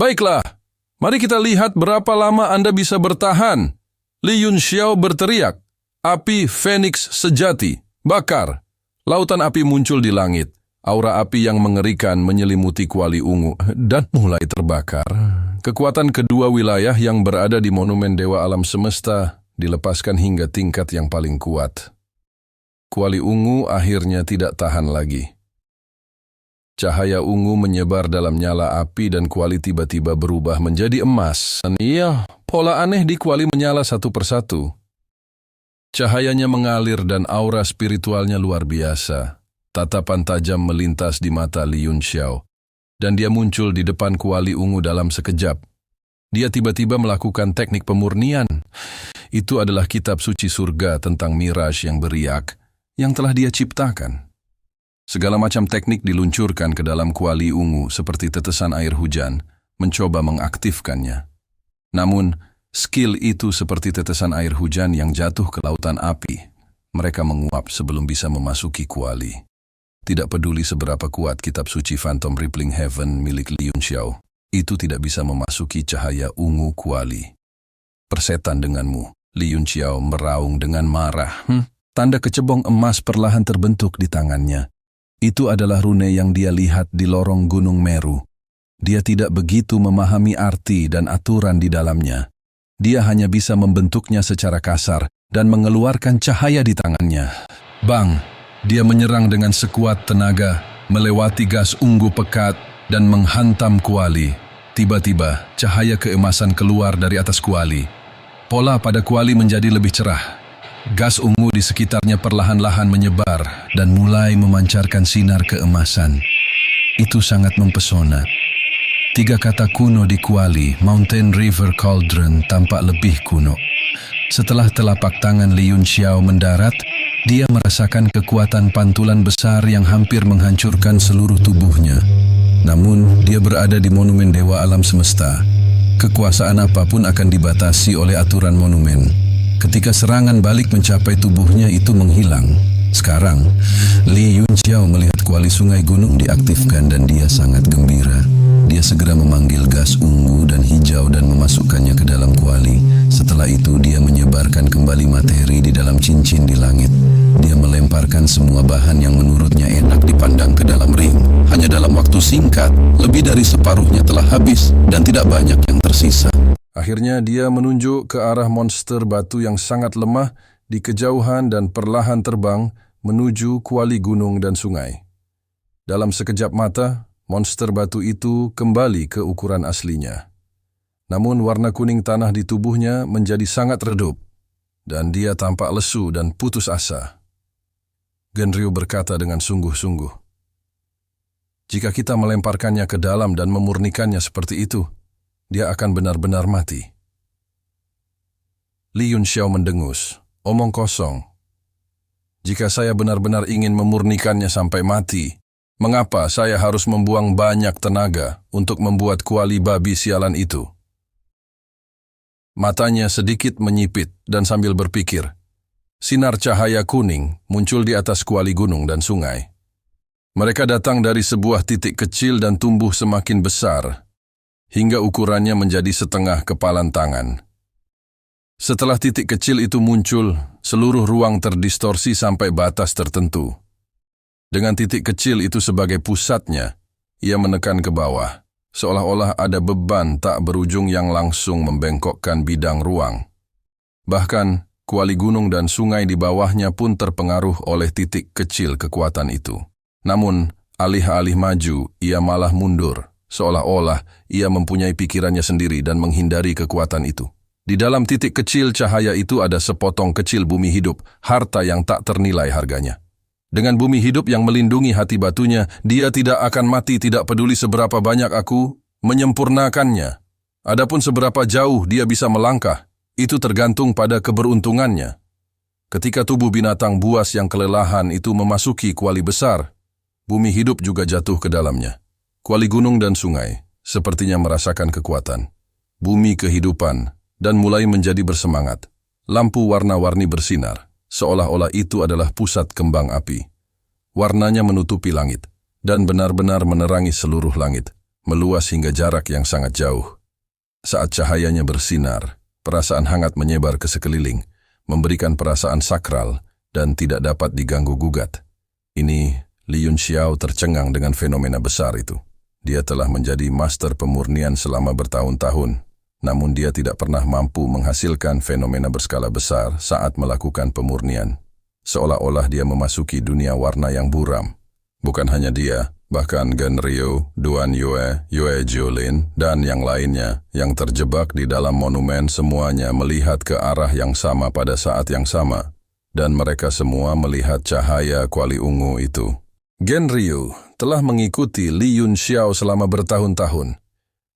Baiklah, mari kita lihat berapa lama Anda bisa bertahan. Li Yunxiao berteriak, api Phoenix sejati, bakar. Lautan api muncul di langit. Aura api yang mengerikan menyelimuti Kuali Ungu dan mulai terbakar. Kekuatan kedua wilayah yang berada di Monumen Dewa Alam Semesta dilepaskan hingga tingkat yang paling kuat. Kuali Ungu akhirnya tidak tahan lagi. Cahaya ungu menyebar dalam nyala api dan Kuali tiba-tiba berubah menjadi emas. Iya, pola aneh di Kuali menyala satu persatu. Cahayanya mengalir dan aura spiritualnya luar biasa. Tatapan tajam melintas di mata Li Yunxiao, dan dia muncul di depan Kuali Ungu dalam sekejap. Dia tiba-tiba melakukan teknik pemurnian. Itu adalah kitab suci surga tentang mirage yang beriak, yang telah dia ciptakan. Segala macam teknik diluncurkan ke dalam Kuali Ungu seperti tetesan air hujan, mencoba mengaktifkannya. Namun, skill itu seperti tetesan air hujan yang jatuh ke lautan api. Mereka menguap sebelum bisa memasuki Kuali. Tidak peduli seberapa kuat kitab suci Phantom Rippling Heaven milik Li Yunxiao, itu tidak bisa memasuki cahaya ungu Kuali. Persetan denganmu, Li Yunxiao meraung dengan marah. Tanda kecebong emas perlahan terbentuk di tangannya. Itu adalah rune yang dia lihat di lorong Gunung Meru. Dia tidak begitu memahami arti dan aturan di dalamnya. Dia hanya bisa membentuknya secara kasar dan mengeluarkan cahaya di tangannya. Bang! Dia menyerang dengan sekuat tenaga, melewati gas ungu pekat, dan menghantam Kuali. Tiba-tiba, cahaya keemasan keluar dari atas Kuali. Pola pada Kuali menjadi lebih cerah. Gas ungu di sekitarnya perlahan-lahan menyebar dan mulai memancarkan sinar keemasan. Itu sangat mempesona. 3 kata kuno di Kuali, Mountain River Cauldron, tampak lebih kuno. Setelah telapak tangan Li Yunxiao mendarat, dia merasakan kekuatan pantulan besar yang hampir menghancurkan seluruh tubuhnya. Namun, dia berada di Monumen Dewa Alam Semesta. Kekuasaan apapun akan dibatasi oleh aturan monumen. Ketika serangan balik mencapai tubuhnya, itu menghilang. Sekarang, Li Yunxiao melihat Kuali Sungai Gunung diaktifkan dan dia sangat gembira. Dia segera memanggil gas ungu dan hijau dan memasukkannya ke dalam Kuali. Setelah itu, dia menyebarkan kembali materi di dalam cincin di langit. Dia melemparkan semua bahan yang menurutnya enak dipandang ke dalam ring. Hanya dalam waktu singkat, lebih dari separuhnya telah habis dan tidak banyak yang tersisa. Akhirnya dia menunjuk ke arah monster batu yang sangat lemah di kejauhan dan perlahan terbang menuju Kuali gunung dan sungai. Dalam sekejap mata, monster batu itu kembali ke ukuran aslinya. Namun warna kuning tanah di tubuhnya menjadi sangat redup, dan dia tampak lesu dan putus asa. Genryu berkata dengan sungguh-sungguh, jika kita melemparkannya ke dalam dan memurnikannya seperti itu, dia akan benar-benar mati. Li Yunxiao mendengus, omong kosong. Jika saya benar-benar ingin memurnikannya sampai mati, mengapa saya harus membuang banyak tenaga untuk membuat Kuali babi sialan itu? Matanya sedikit menyipit dan sambil berpikir, sinar cahaya kuning muncul di atas Kuali gunung dan sungai. Mereka datang dari sebuah titik kecil dan tumbuh semakin besar, hingga ukurannya menjadi setengah kepalan tangan. Setelah titik kecil itu muncul, seluruh ruang terdistorsi sampai batas tertentu. Dengan titik kecil itu sebagai pusatnya, ia menekan ke bawah, seolah-olah ada beban tak berujung yang langsung membengkokkan bidang ruang. Bahkan, Kuali gunung dan sungai di bawahnya pun terpengaruh oleh titik kecil kekuatan itu. Namun, alih-alih maju, ia malah mundur, seolah-olah ia mempunyai pikirannya sendiri dan menghindari kekuatan itu. Di dalam titik kecil cahaya itu ada sepotong kecil bumi hidup, harta yang tak ternilai harganya. Dengan bumi hidup yang melindungi hati batunya, dia tidak akan mati tidak peduli seberapa banyak aku menyempurnakannya. Adapun seberapa jauh dia bisa melangkah, itu tergantung pada keberuntungannya. Ketika tubuh binatang buas yang kelelahan itu memasuki Kuali besar, bumi hidup juga jatuh ke dalamnya. Kuali gunung dan sungai sepertinya merasakan kekuatan. Bumi kehidupan dan mulai menjadi bersemangat. Lampu warna-warni bersinar, seolah-olah itu adalah pusat kembang api. Warnanya menutupi langit, dan benar-benar menerangi seluruh langit. meluas hingga jarak yang sangat jauh. Saat cahayanya bersinar, perasaan hangat menyebar ke sekeliling, memberikan perasaan sakral dan tidak dapat diganggu-gugat. Ini, Li Yunxiao tercengang dengan fenomena besar itu. Dia telah menjadi master pemurnian selama bertahun-tahun, namun dia tidak pernah mampu menghasilkan fenomena berskala besar saat melakukan pemurnian. Seolah-olah dia memasuki dunia warna yang buram. Bukan hanya dia, bahkan Gan Ryu, Duan Yue, Yue Jiolin, dan yang lainnya yang terjebak di dalam monumen semuanya melihat ke arah yang sama pada saat yang sama. Dan mereka semua melihat cahaya kuali ungu itu. Gan Ryu telah mengikuti Li Yunxiao selama bertahun-tahun.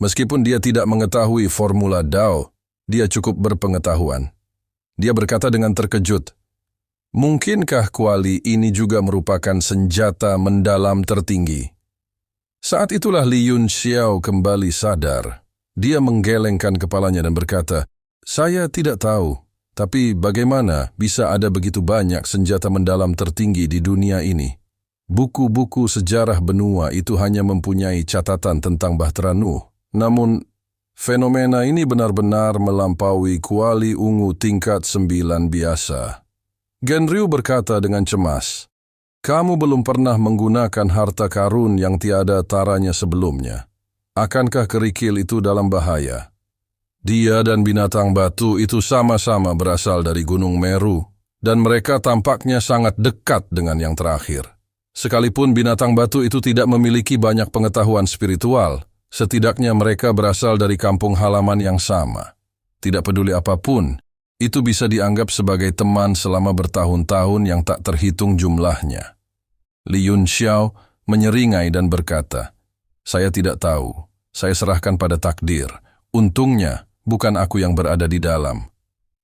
Meskipun dia tidak mengetahui formula Dao, dia cukup berpengetahuan. Dia berkata dengan terkejut, "Mungkinkah kuali ini juga merupakan senjata mendalam tertinggi?" Saat itulah Li Yunxiao kembali sadar. Dia menggelengkan kepalanya dan berkata, "Saya tidak tahu, tapi bagaimana bisa ada begitu banyak senjata mendalam tertinggi di dunia ini? Buku-buku sejarah benua itu hanya mempunyai catatan tentang Bahtera Nuh. Namun, fenomena ini benar-benar melampaui kuali ungu tingkat 9 biasa." Gan Ryu berkata dengan cemas, "Kamu belum pernah menggunakan harta karun yang tiada taranya sebelumnya. Akankah kerikil itu dalam bahaya? Dia dan binatang batu itu sama-sama berasal dari Gunung Meru, dan mereka tampaknya sangat dekat dengan yang terakhir. Sekalipun binatang batu itu tidak memiliki banyak pengetahuan spiritual, setidaknya mereka berasal dari kampung halaman yang sama. Tidak peduli apapun, itu bisa dianggap sebagai teman selama bertahun-tahun yang tak terhitung jumlahnya." Li Yunxiao menyeringai dan berkata, "Saya tidak tahu. Saya serahkan pada takdir. Untungnya, bukan aku yang berada di dalam."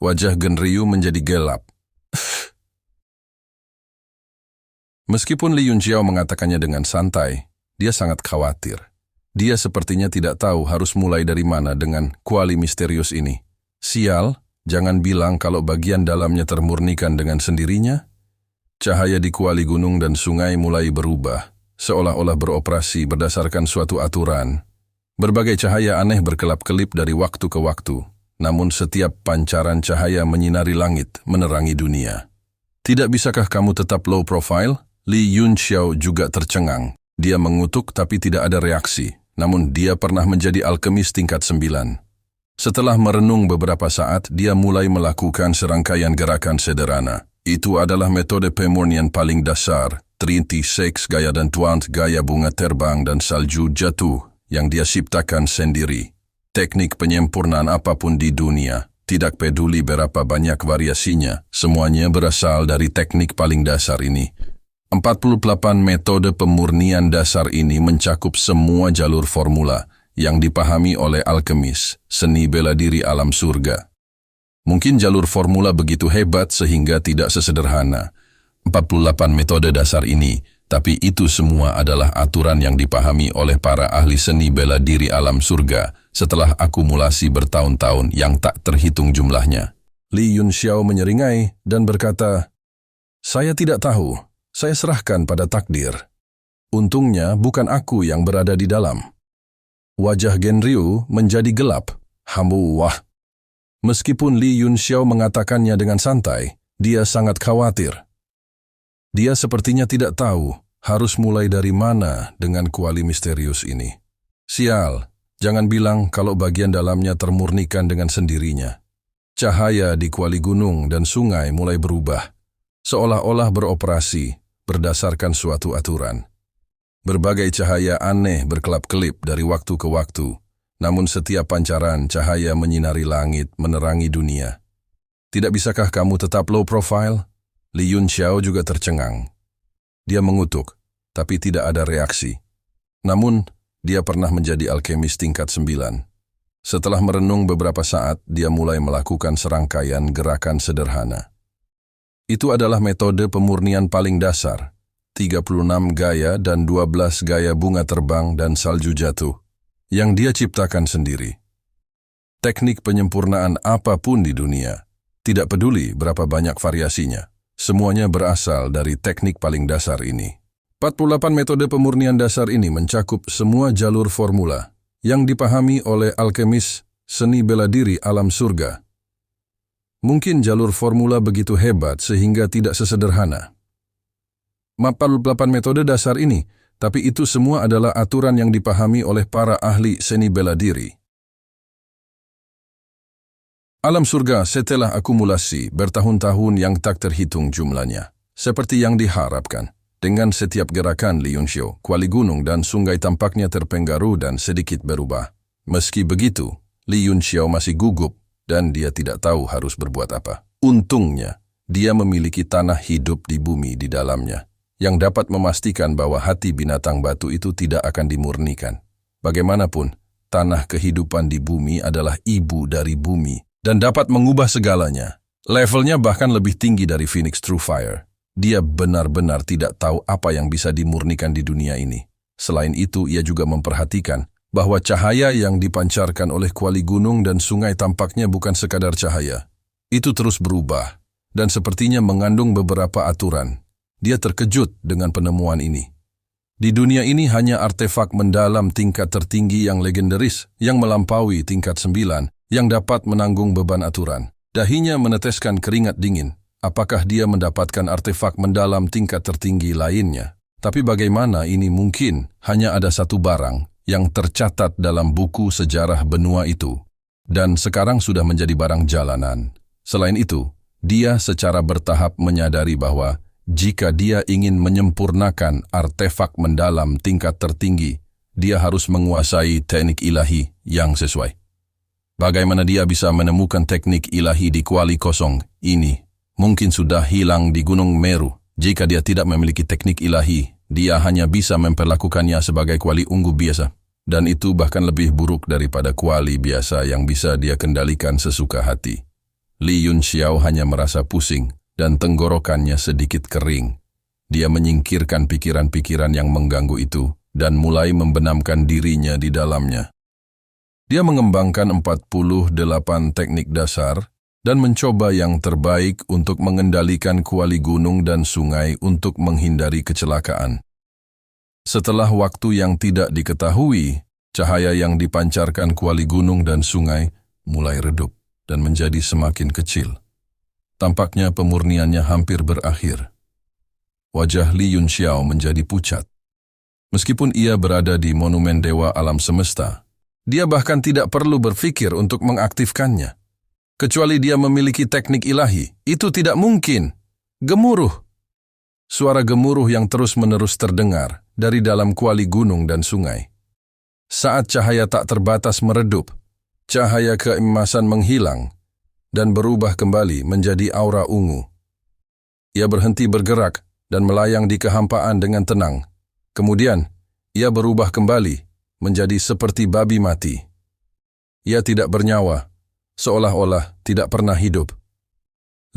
Wajah Gan Ryu menjadi gelap. Meskipun Li Yunxiao mengatakannya dengan santai, dia sangat khawatir. Dia sepertinya tidak tahu harus mulai dari mana dengan kuali misterius ini. Sial, jangan bilang kalau bagian dalamnya termurnikan dengan sendirinya. Cahaya di kuali gunung dan sungai mulai berubah, seolah-olah beroperasi berdasarkan suatu aturan. Berbagai cahaya aneh berkelap-kelip dari waktu ke waktu, namun setiap pancaran cahaya menyinari langit, menerangi dunia. "Tidak bisakah kamu tetap low profile?" Li Yunxiao juga tercengang. Dia mengutuk tapi tidak ada reaksi, namun dia pernah menjadi alkemis tingkat 9. Setelah merenung beberapa saat, dia mulai melakukan serangkaian gerakan sederhana. Itu adalah metode pemurnian paling dasar, Trinity Six gaya dan Twant gaya bunga terbang dan salju jatuh yang dia ciptakan sendiri. Teknik penyempurnaan apapun di dunia, tidak peduli berapa banyak variasinya, semuanya berasal dari teknik paling dasar ini. 48 metode pemurnian dasar ini mencakup semua jalur formula yang dipahami oleh alkemis, seni bela diri alam surga. Mungkin jalur formula begitu hebat sehingga tidak sesederhana 48 metode dasar ini, tapi itu semua adalah aturan yang dipahami oleh para ahli seni bela diri alam surga setelah akumulasi bertahun-tahun yang tak terhitung jumlahnya. Li Yunxiao menyeringai dan berkata, "Saya tidak tahu, saya serahkan pada takdir. Untungnya bukan aku yang berada di dalam." Wajah Gan Ryu menjadi gelap. Wah. Meskipun Li Yunxiao mengatakannya dengan santai, dia sangat khawatir. Dia sepertinya tidak tahu harus mulai dari mana dengan kuali misterius ini. Sial, jangan bilang kalau bagian dalamnya termurnikan dengan sendirinya. Cahaya di kuali gunung dan sungai mulai berubah, seolah-olah beroperasi berdasarkan suatu aturan. Berbagai cahaya aneh berkelap-kelip dari waktu ke waktu, namun setiap pancaran cahaya menyinari langit, menerangi dunia. "Tidak bisakah kamu tetap low profile?" Li Yunxiao juga tercengang. Dia mengutuk, tapi tidak ada reaksi. Namun, dia pernah menjadi alkemis tingkat 9. Setelah merenung beberapa saat, dia mulai melakukan serangkaian gerakan sederhana. Itu adalah metode pemurnian paling dasar. 36 gaya dan 12 gaya bunga terbang dan salju jatuh, yang dia ciptakan sendiri. Teknik penyempurnaan apapun di dunia, tidak peduli berapa banyak variasinya, semuanya berasal dari teknik paling dasar ini. 48 metode pemurnian dasar ini mencakup semua jalur formula yang dipahami oleh alkemis seni bela diri alam surga. Mungkin jalur formula begitu hebat sehingga tidak sesederhana 48 metode dasar ini, tapi itu semua adalah aturan yang dipahami oleh para ahli seni bela diri. Alam surga setelah akumulasi bertahun-tahun yang tak terhitung jumlahnya, seperti yang diharapkan. Dengan setiap gerakan Li Yunxiao, kuali gunung dan sungai tampaknya terpenggaru dan sedikit berubah. Meski begitu, Li Yunxiao masih gugup dan dia tidak tahu harus berbuat apa. Untungnya, dia memiliki tanah hidup di bumi di dalamnya, yang dapat memastikan bahwa hati binatang batu itu tidak akan dimurnikan. Bagaimanapun, tanah kehidupan di bumi adalah ibu dari bumi dan dapat mengubah segalanya. Levelnya bahkan lebih tinggi dari Phoenix True Fire. Dia benar-benar tidak tahu apa yang bisa dimurnikan di dunia ini. Selain itu, ia juga memperhatikan bahwa cahaya yang dipancarkan oleh kuali gunung dan sungai tampaknya bukan sekadar cahaya. Itu terus berubah dan sepertinya mengandung beberapa aturan. Dia terkejut dengan penemuan ini. Di dunia ini hanya artefak mendalam tingkat tertinggi yang legendaris yang melampaui tingkat 9 yang dapat menanggung beban aturan. Dahinya meneteskan keringat dingin. Apakah dia mendapatkan artefak mendalam tingkat tertinggi lainnya? Tapi bagaimana ini mungkin? Hanya ada satu barang yang tercatat dalam buku sejarah benua itu, dan sekarang sudah menjadi barang jalanan. Selain itu, dia secara bertahap menyadari bahwa jika dia ingin menyempurnakan artefak mendalam tingkat tertinggi, dia harus menguasai teknik ilahi yang sesuai. Bagaimana dia bisa menemukan teknik ilahi di kuali kosong ini? Mungkin sudah hilang di Gunung Meru. Jika dia tidak memiliki teknik ilahi, dia hanya bisa memperlakukannya sebagai kuali ungu biasa. Dan itu bahkan lebih buruk daripada kuali biasa yang bisa dia kendalikan sesuka hati. Li Yunxiao hanya merasa pusing dan tenggorokannya sedikit kering. Dia menyingkirkan pikiran-pikiran yang mengganggu itu dan mulai membenamkan dirinya di dalamnya. Dia mengembangkan 48 teknik dasar dan mencoba yang terbaik untuk mengendalikan kuali gunung dan sungai untuk menghindari kecelakaan. Setelah waktu yang tidak diketahui, cahaya yang dipancarkan kuali gunung dan sungai mulai redup dan menjadi semakin kecil. Tampaknya pemurniannya hampir berakhir. Wajah Li Yunxiao menjadi pucat. Meskipun ia berada di monumen dewa alam semesta, dia bahkan tidak perlu berpikir untuk mengaktifkannya. Kecuali dia memiliki teknik ilahi, itu tidak mungkin. Gemuruh. Suara gemuruh yang terus-menerus terdengar dari dalam kuali gunung dan sungai. Saat cahaya tak terbatas meredup, cahaya keemasan menghilang dan berubah kembali menjadi aura ungu. Ia berhenti bergerak dan melayang di kehampaan dengan tenang. Kemudian, ia berubah kembali menjadi seperti babi mati. Ia tidak bernyawa, seolah-olah tidak pernah hidup.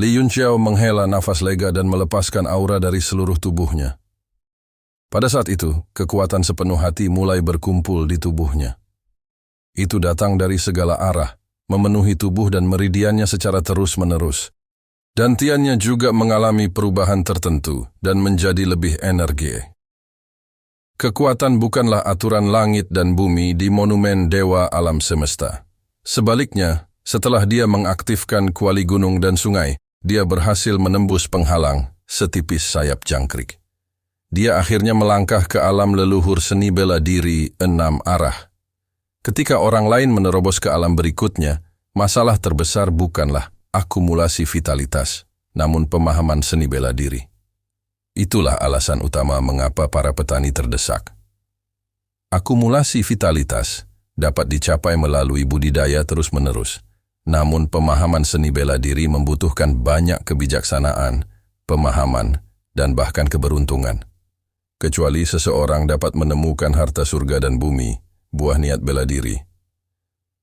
Li Yunxiao menghela nafas lega dan melepaskan aura dari seluruh tubuhnya. Pada saat itu, kekuatan sepenuh hati mulai berkumpul di tubuhnya. Itu datang dari segala arah, memenuhi tubuh dan meridiannya secara terus-menerus. Dantiannya juga mengalami perubahan tertentu dan menjadi lebih energi. Kekuatan bukanlah aturan langit dan bumi di monumen dewa alam semesta. Sebaliknya, setelah dia mengaktifkan kuali gunung dan sungai, dia berhasil menembus penghalang setipis sayap jangkrik. Dia akhirnya melangkah ke alam leluhur seni bela diri 6 arah. Ketika orang lain menerobos ke alam berikutnya, masalah terbesar bukanlah akumulasi vitalitas, namun pemahaman seni bela diri. Itulah alasan utama mengapa para petani terdesak. Akumulasi vitalitas dapat dicapai melalui budidaya terus-menerus. Namun pemahaman seni bela diri membutuhkan banyak kebijaksanaan, pemahaman, dan bahkan keberuntungan. Kecuali seseorang dapat menemukan harta surga dan bumi, buah niat bela diri.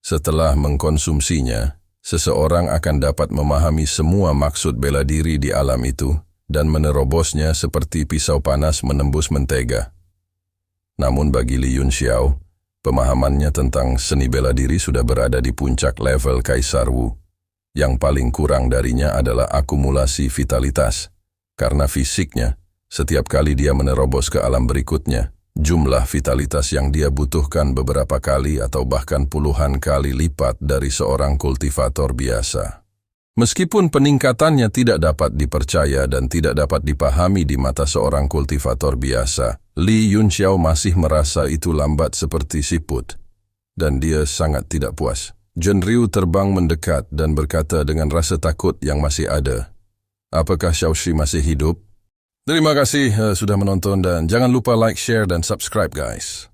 Setelah mengkonsumsinya, seseorang akan dapat memahami semua maksud bela diri di alam itu dan menerobosnya seperti pisau panas menembus mentega. Namun bagi Li Yunxiao, pemahamannya tentang seni bela diri sudah berada di puncak level Kaisar Wu. Yang paling kurang darinya adalah akumulasi vitalitas, karena fisiknya, Setiap kali dia menerobos ke alam berikutnya, jumlah vitalitas yang dia butuhkan beberapa kali atau bahkan puluhan kali lipat dari seorang kultivator biasa. Meskipun peningkatannya tidak dapat dipercaya dan tidak dapat dipahami di mata seorang kultivator biasa, Li Yunxiao masih merasa itu lambat seperti siput, dan dia sangat tidak puas. Zhen Ryu terbang mendekat dan berkata dengan rasa takut yang masih ada, "Apakah Xiaoshi masih hidup?" Terima kasih sudah menonton dan jangan lupa like, share, dan subscribe guys.